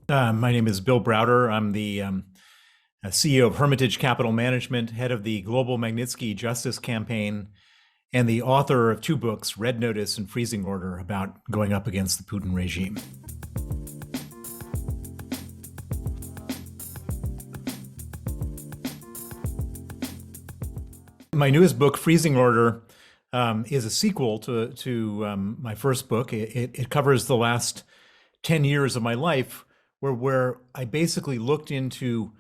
My name is Bill Browder. I'm the CEO of Hermitage Capital Management, head of the Global Magnitsky Justice Campaign, and the author of two books, Red Notice and Freezing Order, about going up against the Putin regime. My newest book, Freezing Order, is a sequel to my first book. It covers the last 10 years of my life, where I basically looked into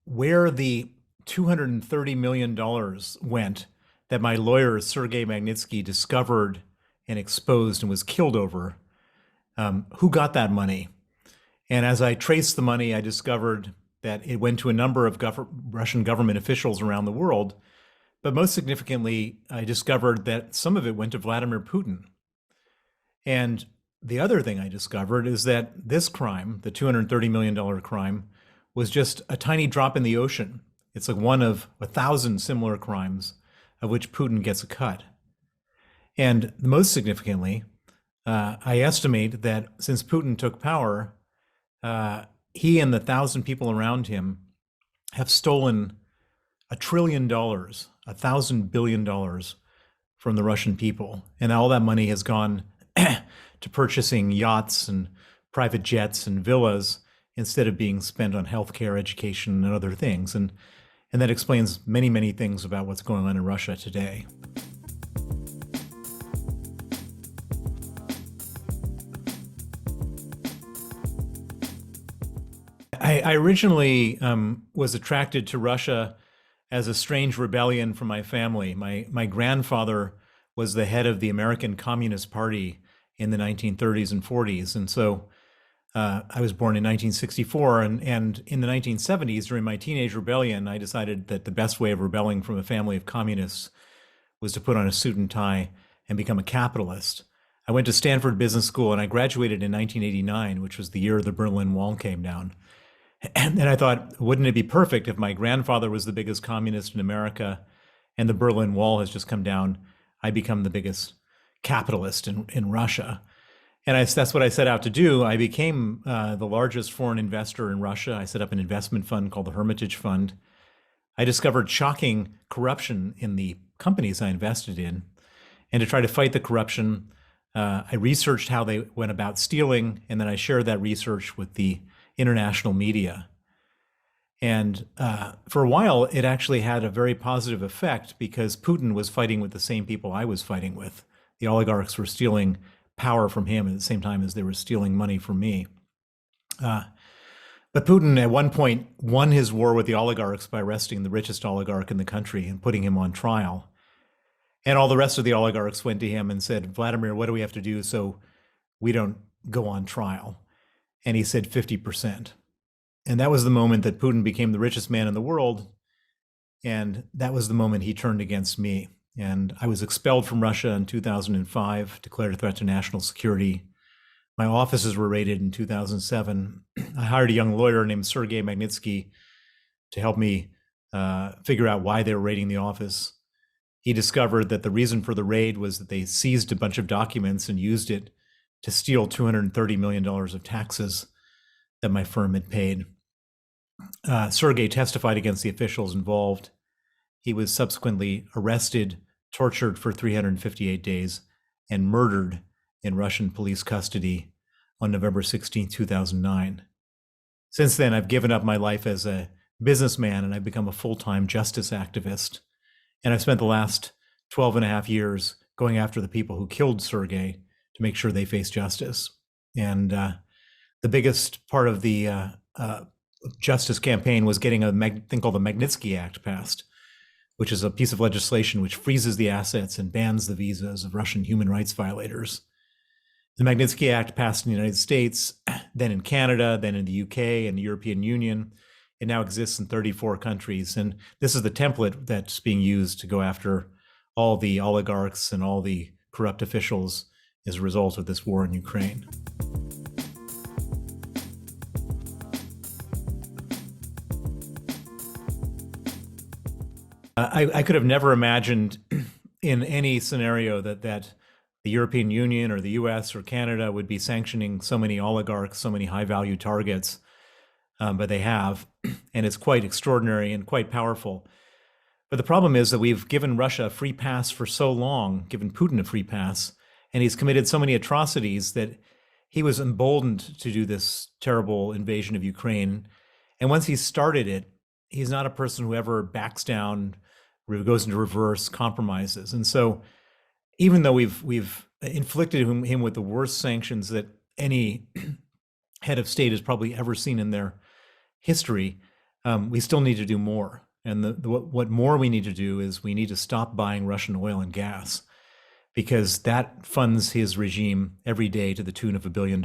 where the $230 million went that my lawyer, Sergei Magnitsky, discovered and exposed and was killed over. Who got that money? And as I traced the money, I discovered that it went to a number of Russian government officials around the world. But most significantly, I discovered that some of it went to Vladimir Putin. And the other thing I discovered is that this crime, the $230 million crime, was just a tiny drop in the ocean. It's like one of 1,000 similar crimes of which Putin gets a cut. And most significantly, I estimate that since Putin took power, he and the 1,000 people around him have stolen $1 trillion, $1,000 billion from the Russian people. And all that money has gone to purchasing yachts and private jets and villas instead of being spent on healthcare, education, and other things. And that explains many, many things about what's going on in Russia today. I originally was attracted to Russia as a strange rebellion from my family. My grandfather was the head of the American Communist Party in the 1930s and 40s. And so I was born in 1964. And in the 1970s, during my teenage rebellion, I decided that the best way of rebelling from a family of communists was to put on a suit and tie and become a capitalist. I went to Stanford Business School and I graduated in 1989, which was the year the Berlin Wall came down. And I thought, wouldn't it be perfect if my grandfather was the biggest communist in America and the Berlin Wall has just come down, I become the biggest capitalist in Russia. And that's what I set out to do. I became the largest foreign investor in Russia. I set up an investment fund called the Hermitage Fund. I discovered shocking corruption in the companies I invested in. And to try to fight the corruption, I researched how they went about stealing, and then I shared that research with the international media. And for a while, it actually had a very positive effect because Putin was fighting with the same people I was fighting with. The oligarchs were stealing power from him at the same time as they were stealing money from me. But Putin at one point won his war with the oligarchs by arresting the richest oligarch in the country and putting him on trial. And all the rest of the oligarchs went to him and said, Vladimir, what do we have to do so we don't go on trial? And he said 50%. And that was the moment that Putin became the richest man in the world. And that was the moment he turned against me. And I was expelled from Russia in 2005, declared a threat to national security. My offices were raided in 2007. I hired a young lawyer named Sergei Magnitsky to help me figure out why they were raiding the office. He discovered that the reason for the raid was that they seized a bunch of documents and used it to steal $230 million of taxes that my firm had paid. Sergei testified against the officials involved. He was subsequently arrested, tortured for 358 days, and murdered in Russian police custody on November 16, 2009. Since then, I've given up my life as a businessman and I've become a full-time justice activist. And I've spent the last 12 and a half years going after the people who killed Sergei to make sure they face justice. And the biggest part of the justice campaign was getting a thing called the Magnitsky Act passed, which is a piece of legislation which freezes the assets and bans the visas of Russian human rights violators. The Magnitsky Act passed in the United States, then in Canada, then in the UK and the European Union. It now exists in 34 countries. And this is the template that's being used to go after all the oligarchs and all the corrupt officials as a result of this war in Ukraine. I could have never imagined in any scenario that the European Union or the US or Canada would be sanctioning so many oligarchs, so many high value targets, but they have. And it's quite extraordinary and quite powerful. But the problem is that we've given Russia a free pass for so long, given Putin a free pass, and he's committed so many atrocities that he was emboldened to do this terrible invasion of Ukraine. And once he started it, he's not a person who ever backs down, goes into reverse, compromises. And so even though we've inflicted him with the worst sanctions that any head of state has probably ever seen in their history, we still need to do more. And what more we need to do is we need to stop buying Russian oil and gas, because that funds his regime every day to the tune of $1 billion.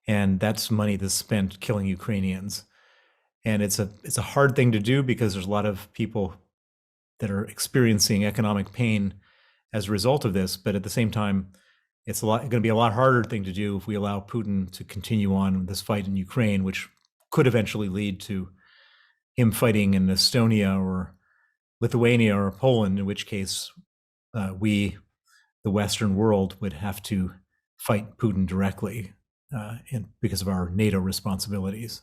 And that's money that's spent killing Ukrainians. And it's a hard thing to do because there's a lot of people that are experiencing economic pain as a result of this. But at the same time, it's going to be a lot harder thing to do if we allow Putin to continue on this fight in Ukraine, which could eventually lead to him fighting in Estonia or Lithuania or Poland, in which case we, the Western world, would have to fight Putin directly because of our NATO responsibilities.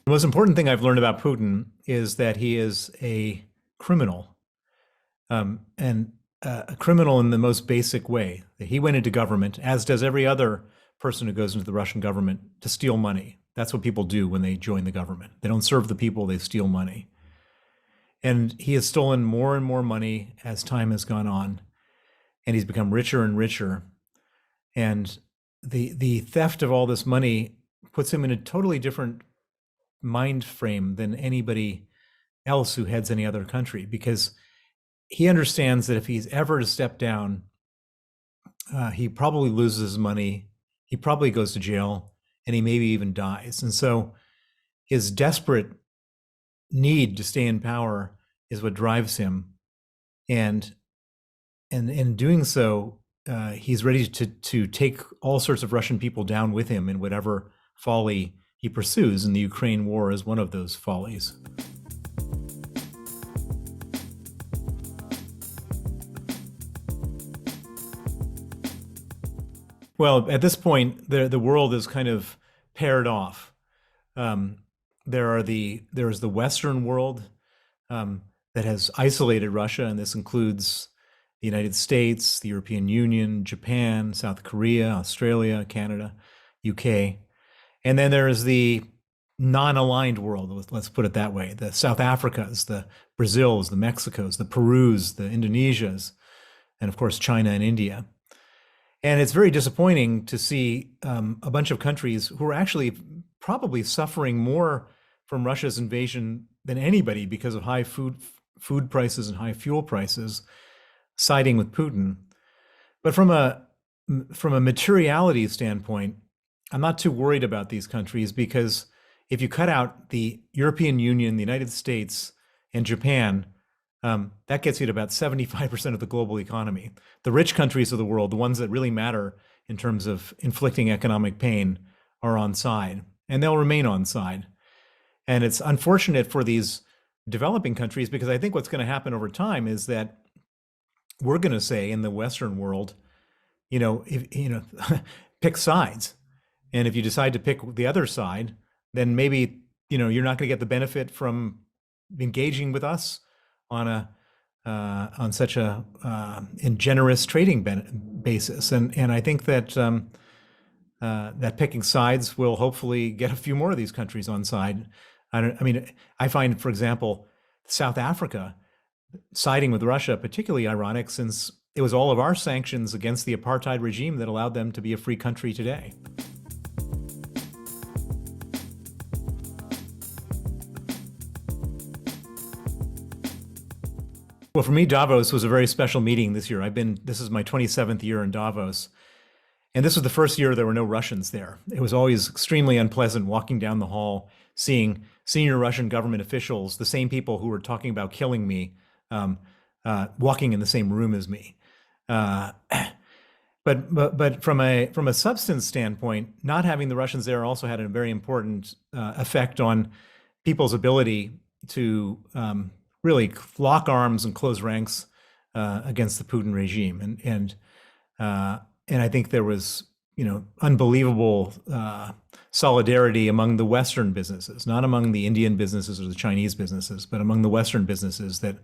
The most important thing I've learned about Putin is that he is a criminal, and a criminal in the most basic way. He went into government, as does every other person who goes into the Russian government, to steal money. That's what people do when they join the government. They don't serve the people, they steal money. And he has stolen more and more money as time has gone on, and he's become richer and richer. And the theft of all this money puts him in a totally different mind frame than anybody else who heads any other country, because he understands that if he's ever to step down, he probably loses his money, he probably goes to jail, and he maybe even dies. And so his desperate need to stay in power is what drives him. And in doing so, he's ready to take all sorts of Russian people down with him in whatever folly he pursues, and the Ukraine war is one of those follies. Well, at this point, the world is kind of paired off. There's the Western world that has isolated Russia, and this includes the United States, the European Union, Japan, South Korea, Australia, Canada, UK. And then there's the non-aligned world, let's put it that way. The South Africas, the Brazils, the Mexicos, the Perus, the Indonesias, and of course, China and India. And it's very disappointing to see a bunch of countries who are actually probably suffering more from Russia's invasion than anybody because of high food prices and high fuel prices, siding with Putin. But from a materiality standpoint, I'm not too worried about these countries, because if you cut out the European Union, the United States, and Japan, that gets you to about 75% of the global economy. The rich countries of the world, the ones that really matter in terms of inflicting economic pain, are on side, and they'll remain on side. And it's unfortunate for these developing countries, because I think what's going to happen over time is that we're going to say in the Western world, pick sides. And if you decide to pick the other side, then maybe, you're not going to get the benefit from engaging with us on such a generous trading basis. And I think that that picking sides will hopefully get a few more of these countries on side. I find, for example, South Africa siding with Russia particularly ironic, since it was all of our sanctions against the apartheid regime that allowed them to be a free country today. Well, for me, Davos was a very special meeting this year. This is my 27th year in Davos. And this was the first year there were no Russians there. It was always extremely unpleasant walking down the hall, seeing senior Russian government officials, the same people who were talking about killing me, walking in the same room as me. But from a substance standpoint, not having the Russians there also had a very important effect on people's ability to really lock arms and close ranks against the Putin regime, and I think there was, unbelievable solidarity among the Western businesses, not among the Indian businesses or the Chinese businesses, but among the Western businesses that,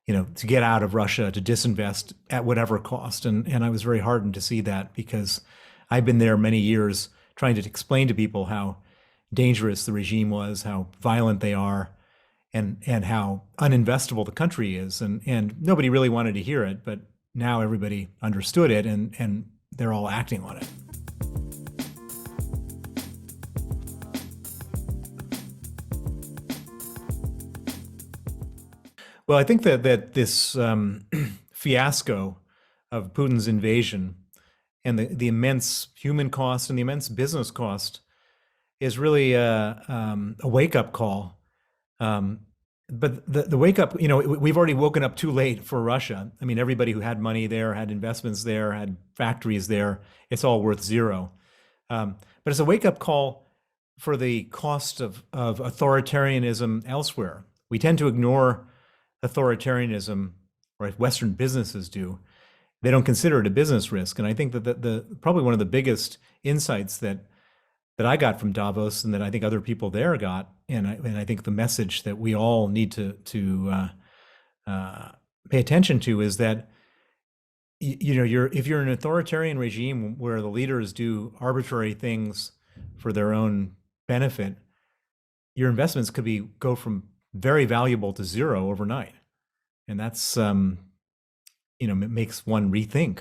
to get out of Russia, to disinvest at whatever cost. And I was very heartened to see that, because I've been there many years trying to explain to people how dangerous the regime was, how violent they are, and how uninvestable the country is. And nobody really wanted to hear it, but now everybody understood it, and they're all acting on it. Well, I think that this fiasco of Putin's invasion and the immense human cost and the immense business cost is really a wake-up call. Um, but the wake up, we've already woken up too late for Russia. I mean, everybody who had money there, had investments there, had factories there, it's all worth zero. But it's a wake up call for the cost of authoritarianism elsewhere. We tend to ignore authoritarianism, or Western businesses do. They don't consider it a business risk. And I think that the probably one of the biggest insights that I got from Davos, and that I think other people there got, and I think the message that we all need to pay attention to, is that if you're an authoritarian regime where the leaders do arbitrary things for their own benefit, your investments could go from very valuable to zero overnight, and that's it makes one rethink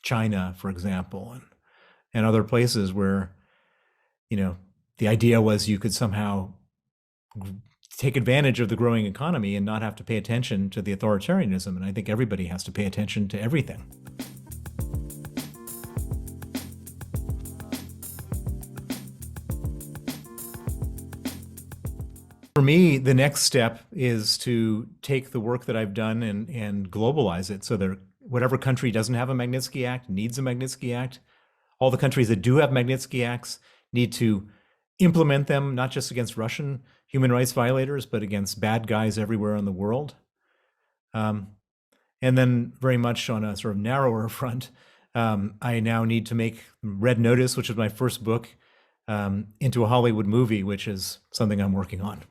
China, for example, and other places where the idea was you could somehow take advantage of the growing economy and not have to pay attention to the authoritarianism. And I think everybody has to pay attention to everything. For me, the next step is to take the work that I've done and globalize it, so that whatever country doesn't have a Magnitsky Act needs a Magnitsky Act. All the countries that do have Magnitsky Acts need to implement them, not just against Russian human rights violators, but against bad guys everywhere in the world. And then, very much on a sort of narrower front, I now need to make Red Notice, which is my first book, into a Hollywood movie, which is something I'm working on.